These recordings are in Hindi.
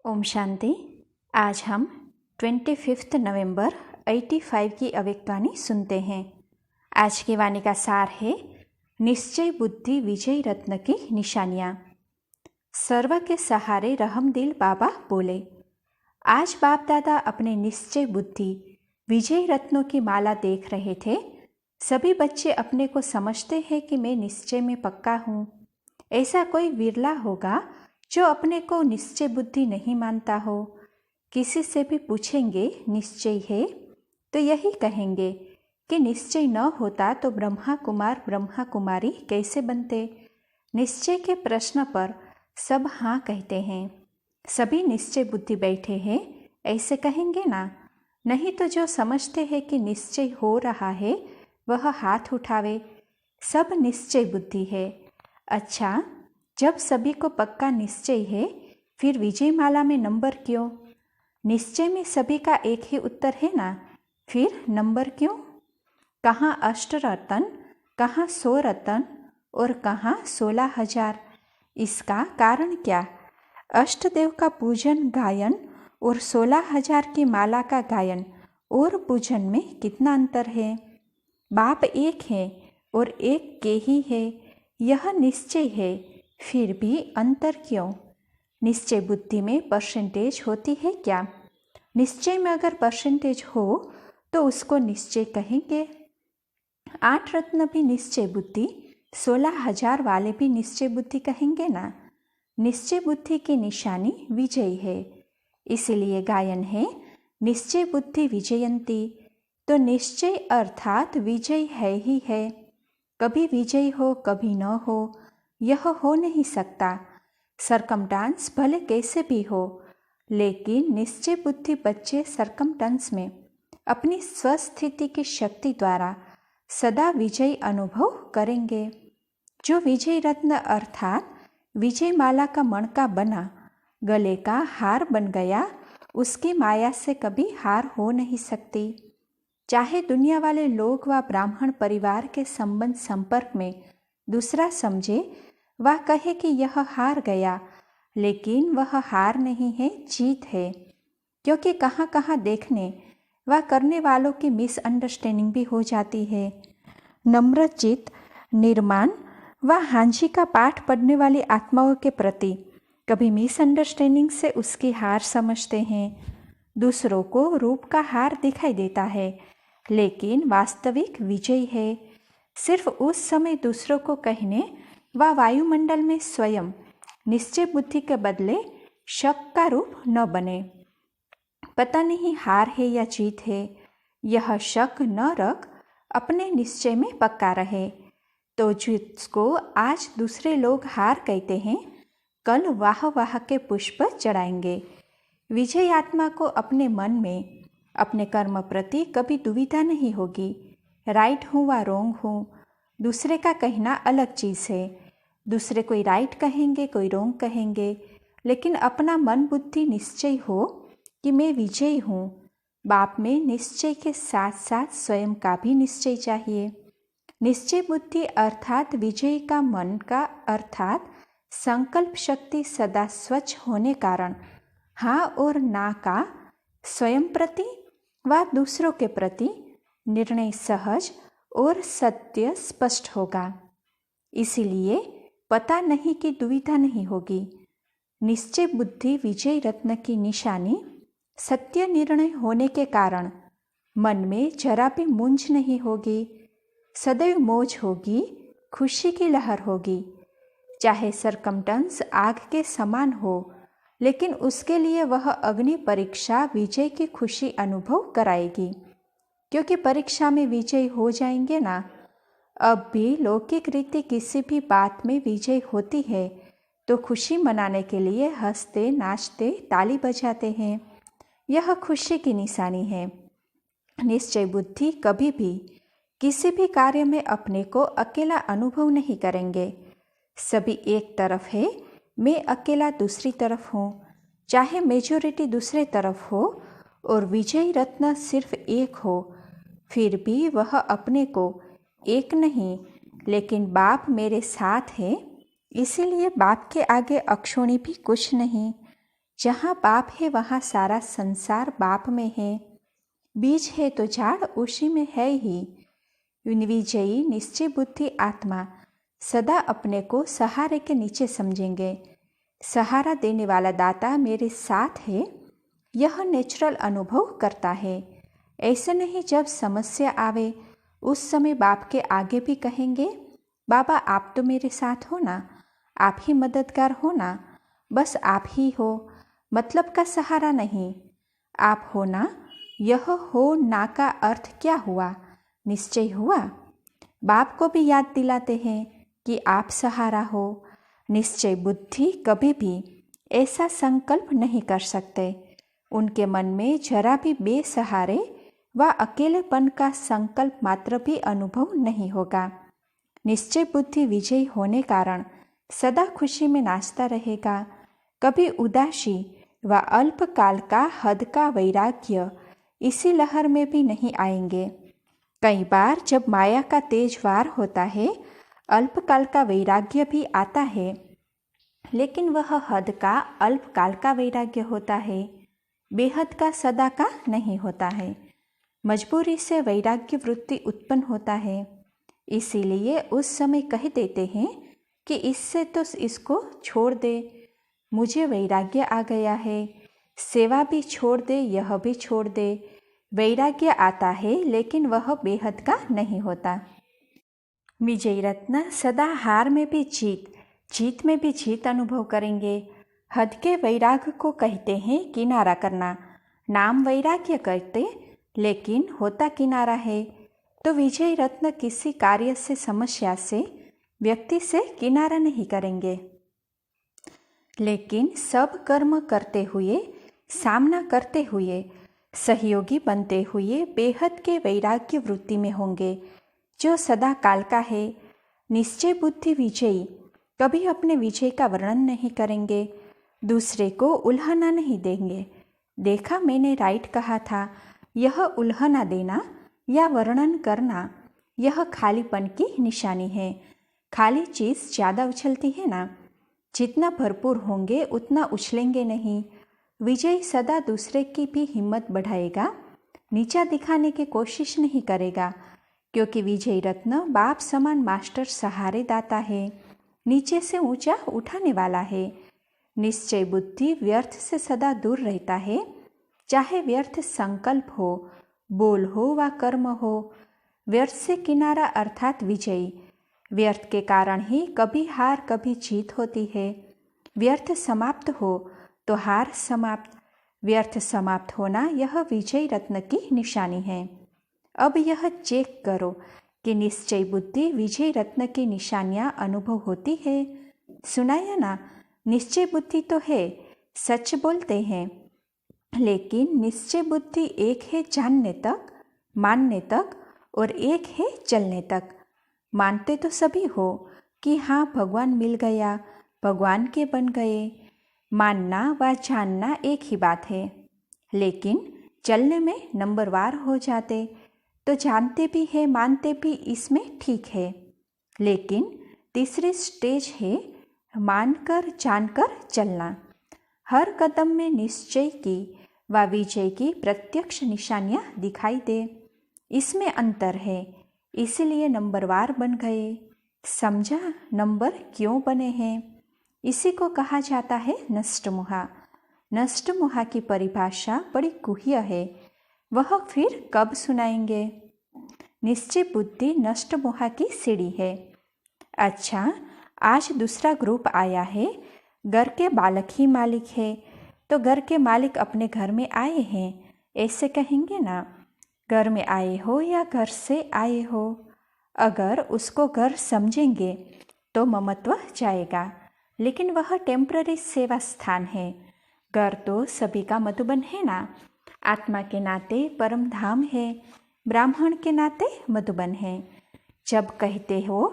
ओम शांति। आज हम 25 नवंबर 85 की अव्यक्तवाणी सुनते हैं। आज की वाणी का सार है निश्चय बुद्धि विजय रत्न की निशानियाँ। सर्व के सहारे रहमदिल बाबा बोले। आज बाप दादा अपने निश्चय बुद्धि विजय रत्नों की माला देख रहे थे। सभी बच्चे अपने को समझते हैं कि मैं निश्चय में पक्का हूँ। ऐसा कोई विरला होगा जो अपने को निश्चय बुद्धि नहीं मानता हो। किसी से भी पूछेंगे निश्चय है तो यही कहेंगे कि निश्चय न होता तो ब्रह्मा कुमार ब्रह्मा कुमारी कैसे बनते। निश्चय के प्रश्न पर सब हाँ कहते हैं। सभी निश्चय बुद्धि बैठे हैं ऐसे कहेंगे ना। नहीं तो जो समझते हैं कि निश्चय हो रहा है वह हाथ उठावे। सब निश्चय बुद्धि है। अच्छा, जब सभी को पक्का निश्चय है फिर विजय माला में नंबर क्यों? निश्चय में सभी का एक ही उत्तर है ना, फिर नंबर क्यों? कहाँ 8 रतन, कहाँ 100 रतन और कहाँ 16,000? इसका कारण क्या? अष्टदेव का पूजन गायन और 16,000 की माला का गायन और पूजन में कितना अंतर है? बाप एक है और एक के ही है, यह निश्चय है। फिर भी अंतर क्यों? निश्चय बुद्धि में परसेंटेज होती है क्या? निश्चय में अगर परसेंटेज हो तो उसको निश्चय कहेंगे। 8 रत्न भी निश्चय बुद्धि, 16,000 वाले भी निश्चय बुद्धि कहेंगे ना। निश्चय बुद्धि की निशानी विजय है, इसीलिए गायन है निश्चय बुद्धि विजयंती। तो निश्चय अर्थात विजय है ही है। कभी विजय हो कभी न हो, यह हो नहीं सकता। सरकमटांस भले कैसे भी हो, लेकिन निश्चय बुद्धि बच्चे सरकमटांस में अपनी स्वस्थिति की शक्ति द्वारा सदा विजय अनुभव करेंगे। जो विजय रत्न अर्थात विजय माला का मणका बना, गले का हार बन गया, उसकी माया से कभी हार हो नहीं सकती। चाहे दुनिया वाले लोग व ब्राह्मण परिवार के संबंध संपर्क में दूसरा समझे वह कहे कि यह हार गया, लेकिन वह हार नहीं है, जीत है। क्योंकि कहाँ कहाँ देखने व करने वालों की मिसअंडरस्टैंडिंग भी हो जाती है। नम्र चित्त, निर्माण व हांजी का पाठ पढ़ने वाली आत्माओं के प्रति कभी मिसअंडरस्टैंडिंग से उसकी हार समझते हैं। दूसरों को रूप का हार दिखाई देता है, लेकिन वास्तविक विजय है। सिर्फ उस समय दूसरों को कहने व वायुमंडल में स्वयं निश्चय बुद्धि के बदले शक का रूप न बने। पता नहीं हार है या जीत है, यह शक न रख अपने निश्चय में पक्का रहे। तो जिसको आज दूसरे लोग हार कहते हैं, कल वाह वाह के पुष्प चढ़ाएंगे। विजय आत्मा को अपने मन में अपने कर्म प्रति कभी दुविधा नहीं होगी। राइट हूँ व रोंग हूँ, दूसरे का कहना अलग चीज़ है। दूसरे कोई राइट कहेंगे कोई रोंग कहेंगे, लेकिन अपना मन बुद्धि निश्चय हो कि मैं विजयी हूँ। बाप में निश्चय के साथ साथ स्वयं का भी निश्चय चाहिए। निश्चय बुद्धि अर्थात विजय का मन का अर्थात संकल्प शक्ति सदा स्वच्छ होने कारण हाँ और ना का स्वयं प्रति व दूसरों के प्रति निर्णय सहज और सत्य स्पष्ट होगा। इसीलिए पता नहीं कि दुविधा नहीं होगी। निश्चय बुद्धि विजय रत्न की निशानी सत्य निर्णय होने के कारण मन में जरा भी मूंझ नहीं होगी। सदैव मौज होगी, खुशी की लहर होगी। चाहे सरकमटंस आग के समान हो, लेकिन उसके लिए वह अग्नि परीक्षा विजय की खुशी अनुभव कराएगी। क्योंकि परीक्षा में विजय हो जाएंगे ना। अब भी लौकिक रीति किसी भी बात में विजय होती है तो खुशी मनाने के लिए हंसते नाचते ताली बजाते हैं। यह खुशी की निशानी है। निश्चय बुद्धि कभी भी किसी भी कार्य में अपने को अकेला अनुभव नहीं करेंगे। सभी एक तरफ है, मैं अकेला दूसरी तरफ हूँ। चाहे मेजॉरिटी दूसरे तरफ हो और विजय रत्न सिर्फ एक हो, फिर भी वह अपने को एक नहीं, लेकिन बाप मेरे साथ है, इसीलिए बाप के आगे अक्षोणी भी कुछ नहीं। जहाँ बाप है वहाँ सारा संसार बाप में है। बीज है तो झाड़ उसी में है ही। विजयी निश्चय बुद्धि आत्मा सदा अपने को सहारे के नीचे समझेंगे। सहारा देने वाला दाता मेरे साथ है, यह नेचुरल अनुभव करता है। ऐसे नहीं जब समस्या आवे उस समय बाप के आगे भी कहेंगे, बाबा आप तो मेरे साथ हो ना, आप ही मददगार हो ना, बस आप ही हो, मतलब का सहारा नहीं, आप हो ना। यह हो ना का अर्थ क्या हुआ? निश्चय हुआ। बाप को भी याद दिलाते हैं कि आप सहारा हो। निश्चय बुद्धि कभी भी ऐसा संकल्प नहीं कर सकते। उनके मन में जरा भी बेसहारे व अकेलेपन का संकल्प मात्र भी अनुभव नहीं होगा। निश्चय बुद्धि विजयी होने कारण सदा खुशी में नाचता रहेगा। कभी उदासी व अल्पकाल का हद का वैराग्य इसी लहर में भी नहीं आएंगे। कई बार जब माया का तेज वार होता है, अल्पकाल का वैराग्य भी आता है, लेकिन वह हद का अल्पकाल का वैराग्य होता है, बेहद का सदा का नहीं होता है। मजबूरी से वैराग्य वृत्ति उत्पन्न होता है, इसीलिए उस समय कह देते हैं कि इससे तो इसको छोड़ दे, मुझे वैराग्य आ गया है, सेवा भी छोड़ दे, यह भी छोड़ दे। वैराग्य आता है लेकिन वह बेहद का नहीं होता। विजयी रत्न सदा हार में भी जीत, जीत में भी जीत अनुभव करेंगे। हद के वैराग्य को कहते हैं किनारा करना। नाम वैराग्य करते लेकिन होता किनारा है। तो विजयी रत्न किसी कार्य से, समस्या से, व्यक्ति से किनारा नहीं करेंगे, लेकिन सब कर्म करते हुए, सामना करते हुए, सहयोगी बनते हुए बेहद के वैराग्य वृत्ति में होंगे जो सदा काल का है। निश्चय बुद्धि विजयी कभी अपने विजय का वर्णन नहीं करेंगे, दूसरे को उल्हाना नहीं देंगे। देखा मैंने राइट कहा था। यह उल्हाना देना या वर्णन करना यह खालीपन की निशानी है। खाली चीज़ ज़्यादा उछलती है ना, जितना भरपूर होंगे उतना उछलेंगे नहीं। विजय सदा दूसरे की भी हिम्मत बढ़ाएगा, नीचा दिखाने की कोशिश नहीं करेगा, क्योंकि विजयी रत्न बाप समान मास्टर सहारे दाता है, नीचे से ऊंचा उठाने वाला है। निश्चय बुद्धि व्यर्थ से सदा दूर रहता है, चाहे व्यर्थ संकल्प हो, बोल हो व कर्म हो। व्यर्थ से किनारा अर्थात विजयी। व्यर्थ के कारण ही कभी हार कभी जीत होती है। व्यर्थ समाप्त हो तो हार समाप्त, व्यर्थ समाप्त होना यह विजयी रत्न की निशानी है। अब यह चेक करो कि निश्चय बुद्धि विजयी रत्न की निशानियां अनुभव होती है। सुनाया ना, निश्चय बुद्धि तो है, सच बोलते हैं, लेकिन निश्चय बुद्धि एक है जानने तक, मानने तक, और एक है चलने तक। मानते तो सभी हो कि हाँ भगवान मिल गया, भगवान के बन गए। मानना व जानना एक ही बात है, लेकिन चलने में नंबरवार हो जाते तो जानते भी है, मानते भी, इसमें ठीक है। लेकिन तीसरी स्टेज है मानकर जानकर चलना। हर कदम में निश्चय की व विजय की प्रत्यक्ष निशानियां दिखाई दे, इसमें अंतर है, इसलिए नंबरवार बन गए। समझा नंबर क्यों बने हैं? इसी को कहा जाता है नष्ट मोहा। नष्ट मोहा की परिभाषा बड़ी गुह्य है, वह फिर कब सुनाएंगे। निश्चय बुद्धि नष्ट मोहा की सीढ़ी है। अच्छा, आज दूसरा ग्रुप आया है, घर के बालक ही मालिक है, तो घर के मालिक अपने घर में आए हैं ऐसे कहेंगे ना। घर में आए हो या घर से आए हो, अगर उसको घर समझेंगे तो ममत्व जाएगा, लेकिन वह टेम्पररी सेवा स्थान है। घर तो सभी का मधुबन है ना। आत्मा के नाते परम धाम है, ब्राह्मण के नाते मधुबन है। जब कहते हो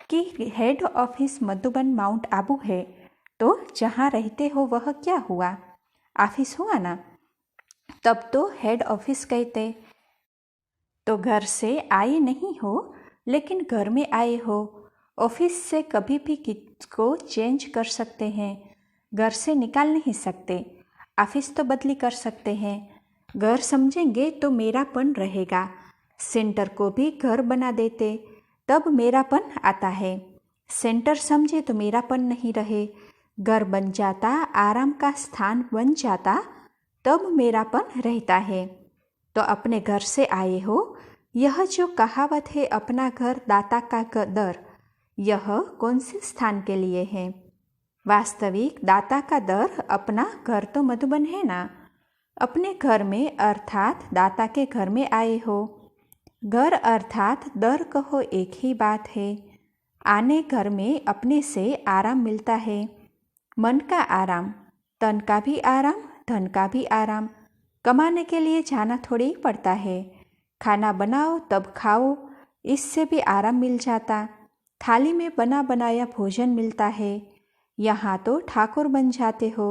कि head office Madhuban mount Abu है, तो जहाँ रहते हो वह क्या हुआ? ऑफिस हुआ ना, तब तो हेड ऑफिस कहते। तो घर से आए नहीं हो, लेकिन घर में आए हो। ऑफिस से कभी भी किसको चेंज कर सकते हैं, घर से निकाल नहीं सकते। ऑफिस तो बदली कर सकते हैं। घर समझेंगे तो मेरापन रहेगा। सेंटर को भी घर बना देते, तब मेरापन आता है। सेंटर समझे तो मेरापन नहीं रहे। घर बन जाता, आराम का स्थान बन जाता, तब मेरापन रहता है। तो अपने घर से आए हो, यह जो कहावत है अपना घर दाता का दर, यह कौन से स्थान के लिए है? वास्तविक दाता का दर अपना घर तो मधुबन है ना। अपने घर में अर्थात दाता के घर में आए हो। घर अर्थात दर कहो एक ही बात है। आने घर में अपने से आराम मिलता है। मन का आराम, तन का भी आराम, धन का भी आराम। कमाने के लिए जाना थोड़ी ही पड़ता है। खाना बनाओ तब खाओ, इससे भी आराम मिल जाता। थाली में बना बनाया भोजन मिलता है। यहाँ तो ठाकुर बन जाते हो।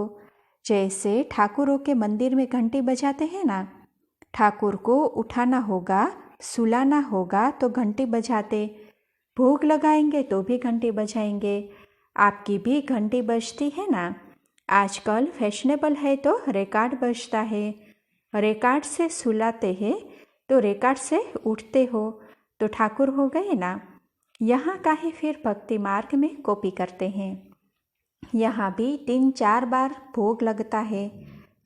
जैसे ठाकुरों के मंदिर में घंटी बजाते हैं ना, ठाकुर को उठाना होगा, सुलाना होगा तो घंटी बजाते। भोग लगाएंगे तो भी घंटी बजाएंगे। आपकी भी घंटी बजती है ना। आजकल फैशनेबल है तो रिकॉर्ड बजता है। रिकॉर्ड से सुलाते हैं तो रिकॉर्ड से उठते हो, तो ठाकुर हो गए ना। यहाँ काहे फिर भक्ति मार्ग में कॉपी करते हैं। यहाँ भी 3-4 बार भोग लगता है।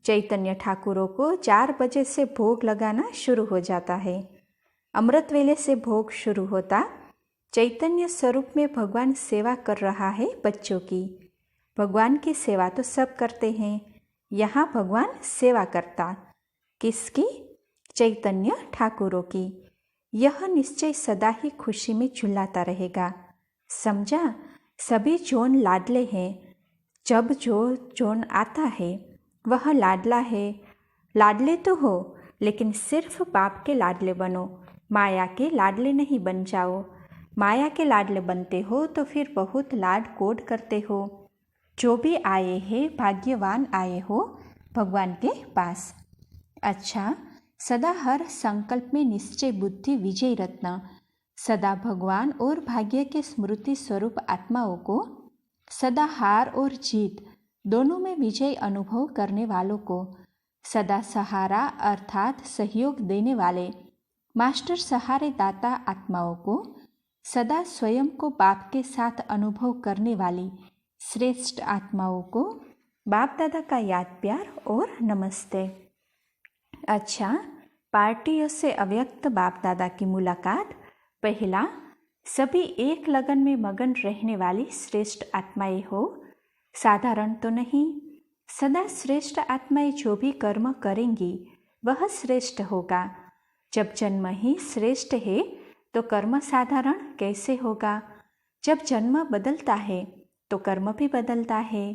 चैतन्य ठाकुरों को 4 बजे से भोग लगाना शुरू हो जाता है। अमृत वेले से भोग शुरू होता। चैतन्य स्वरूप में भगवान सेवा कर रहा है बच्चों की। भगवान की सेवा तो सब करते हैं, यहाँ भगवान सेवा करता। किसकी? चैतन्य ठाकुरों की। यह निश्चय सदा ही खुशी में झुलाता रहेगा। समझा? सभी जोन लाडले हैं। जब जो जोन आता है वह लाडला है। लाडले तो हो, लेकिन सिर्फ बाप के लाडले बनो, माया के लाडले नहीं बन जाओ। माया के लाडले बनते हो तो फिर बहुत लाड कोड करते हो। जो भी आए हैं भाग्यवान आए हो भगवान के पास। अच्छा, सदा हर संकल्प में निश्चय बुद्धि विजय रत्न, सदा भगवान और भाग्य के स्मृति स्वरूप आत्माओं को, सदा हार और जीत दोनों में विजय अनुभव करने वालों को, सदा सहारा अर्थात सहयोग देने वाले मास्टर सहारे दाता आत्माओं को, सदा स्वयं को बाप के साथ अनुभव करने वाली श्रेष्ठ आत्माओं को बाप दादा का याद प्यार और नमस्ते। अच्छा, पार्टियों से अव्यक्त बाप दादा की मुलाकात। पहला, सभी एक लगन में मगन रहने वाली श्रेष्ठ आत्माएं हो। साधारण तो नहीं, सदा श्रेष्ठ आत्माएं जो भी कर्म करेंगी वह श्रेष्ठ होगा। जब जन्म ही श्रेष्ठ है तो कर्म साधारण कैसे होगा? जब जन्म बदलता है तो कर्म भी बदलता है।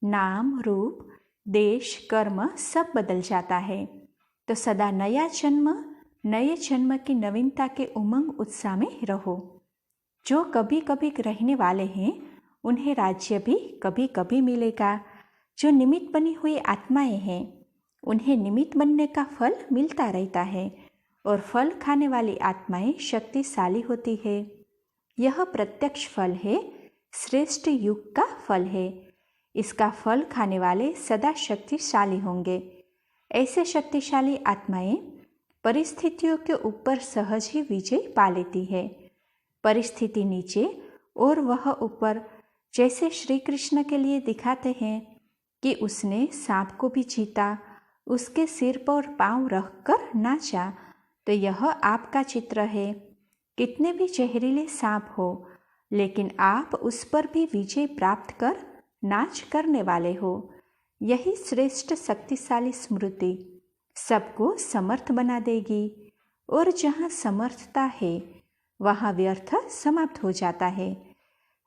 नाम, रूप, देश, कर्म सब बदल जाता है। तो सदा नया जन्म, नए जन्म की नवीनता के उमंग उत्साह में रहो। जो कभी कभी रहने वाले हैं उन्हें राज्य भी कभी कभी मिलेगा। जो निमित्त बनी हुई आत्माएं हैं उन्हें निमित्त बनने का फल मिलता रहता है, और फल खाने वाली आत्माएं शक्तिशाली होती है। यह प्रत्यक्ष फल है, श्रेष्ठ युग का फल है। इसका फल खाने वाले सदा शक्तिशाली होंगे। ऐसे शक्तिशाली आत्माएं परिस्थितियों के ऊपर सहज ही विजय पा लेती है। परिस्थिति नीचे और वह ऊपर, जैसे श्री कृष्ण के लिए दिखाते हैं कि उसने सांप को भी जीता, उसके सिर पर पांव रखकर नाचा। तो यह आपका चित्र है। कितने भी जहरीले सांप हो, लेकिन आप उस पर भी विजय प्राप्त कर नाच करने वाले हो। यही श्रेष्ठ शक्तिशाली स्मृति सबको समर्थ बना देगी, और जहाँ समर्थता है वहाँ व्यर्थ समाप्त हो जाता है।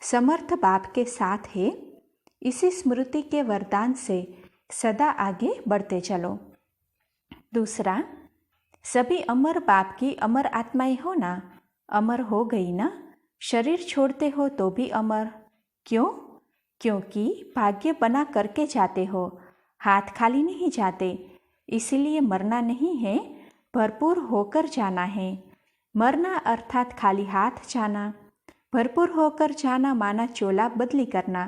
समर्थ बाप के साथ है। इसी स्मृति के वरदान से सदा आगे बढ़ते चलो। दूसरा, सभी अमर बाप की अमर आत्माएं हो ना। अमर हो गई ना, शरीर छोड़ते हो तो भी अमर। क्यों? क्योंकि भाग्य बना करके जाते हो, हाथ खाली नहीं जाते। इसलिए मरना नहीं है, भरपूर होकर जाना है। मरना अर्थात खाली हाथ जाना, भरपूर होकर जाना माना चोला बदली करना।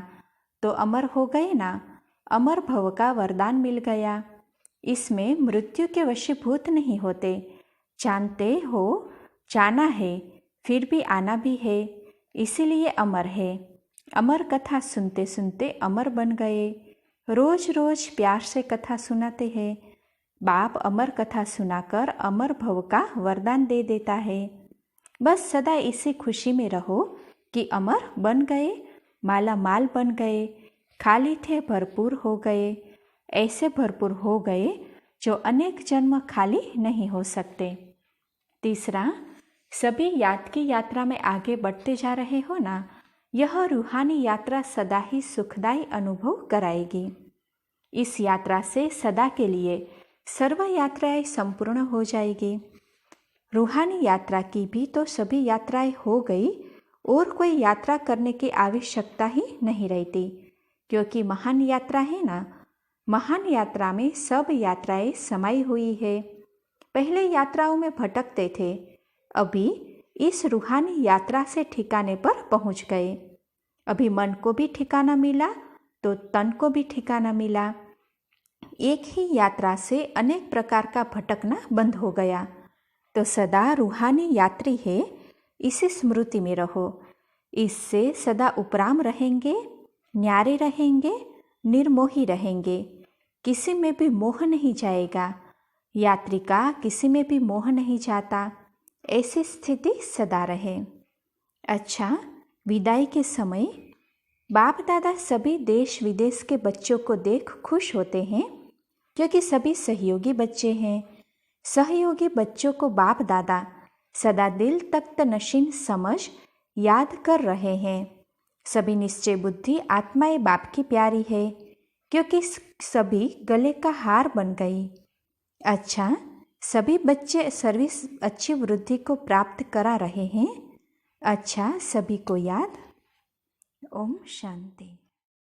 तो अमर हो गए ना। अमर भव का वरदान मिल गया। इसमें मृत्यु के वशीभूत नहीं होते। जानते हो, जाना है, फिर भी आना भी है, इसीलिए अमर है। अमर कथा सुनते सुनते अमर बन गए। रोज रोज प्यार से कथा सुनाते हैं। बाप अमर कथा सुनाकर अमर भव का वरदान दे देता है। बस सदा इसी खुशी में रहो कि अमर बन गए, माला माल बन गए, खाली थे भरपूर हो गए, ऐसे भरपूर हो गए जो अनेक जन्म खाली नहीं हो सकते। तीसरा, सभी याद की यात्रा में आगे बढ़ते जा रहे हो ना, यह रूहानी यात्रा सदा ही सुखदायी अनुभव कराएगी। इस यात्रा से सदा के लिए सर्व यात्राएं संपूर्ण हो जाएगी। रूहानी यात्रा की भी तो सभी यात्राएं हो गई और कोई यात्रा करने की आवश्यकता ही नहीं रहती, क्योंकि महान यात्रा है ना। महान यात्रा में सब यात्राएं समाई हुई है। पहले यात्राओं में भटकते थे, अभी इस रूहानी यात्रा से ठिकाने पर पहुंच गए। अभी मन को भी ठिकाना मिला तो तन को भी ठिकाना मिला। एक ही यात्रा से अनेक प्रकार का भटकना बंद हो गया। तो सदा रूहानी यात्री है, इसी स्मृति में रहो। इससे सदा उपराम रहेंगे, न्यारे रहेंगे, निर्मोही रहेंगे। किसी में भी मोह नहीं जाएगा। यात्री का किसी में भी मोह नहीं जाता। ऐसी स्थिति सदा रहे। अच्छा, विदाई के समय बाप दादा सभी देश विदेश के बच्चों को देख खुश होते हैं, क्योंकि सभी सहयोगी बच्चे हैं। सहयोगी बच्चों को बाप दादा सदा दिल तख्त नशीन समझ याद कर रहे हैं। सभी निश्चय बुद्धि आत्माएं बाप की प्यारी है, क्योंकि सभी गले का हार बन गई। अच्छा, सभी बच्चे सर्विस अच्छी वृद्धि को प्राप्त करा रहे हैं। अच्छा, सभी को याद। ओम शांति।